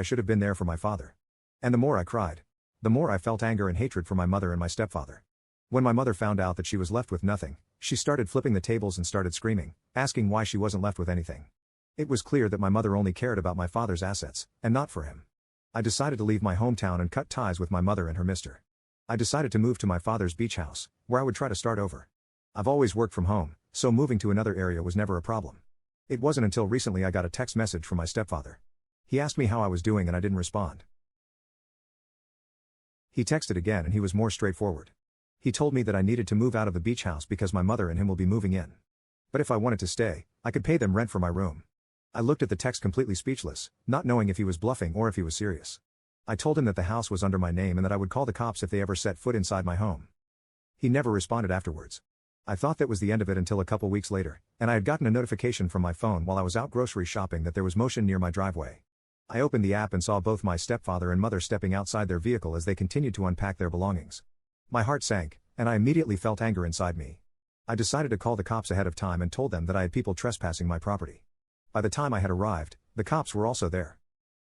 I should have been there for my father. And the more I cried, the more I felt anger and hatred for my mother and my stepfather. When my mother found out that she was left with nothing, she started flipping the tables and started screaming, asking why she wasn't left with anything. It was clear that my mother only cared about my father's assets, and not for him. I decided to leave my hometown and cut ties with my mother and her mister. I decided to move to my father's beach house, where I would try to start over. I've always worked from home, so moving to another area was never a problem. It wasn't until recently I got a text message from my stepfather. He asked me how I was doing and I didn't respond. He texted again and he was more straightforward. He told me that I needed to move out of the beach house because my mother and him will be moving in. But if I wanted to stay, I could pay them rent for my room. I looked at the text completely speechless, not knowing if he was bluffing or if he was serious. I told him that the house was under my name and that I would call the cops if they ever set foot inside my home. He never responded afterwards. I thought that was the end of it until a couple weeks later, and I had gotten a notification from my phone while I was out grocery shopping that there was motion near my driveway. I opened the app and saw both my stepfather and mother stepping outside their vehicle as they continued to unpack their belongings. My heart sank, and I immediately felt anger inside me. I decided to call the cops ahead of time and told them that I had people trespassing my property. By the time I had arrived, the cops were also there.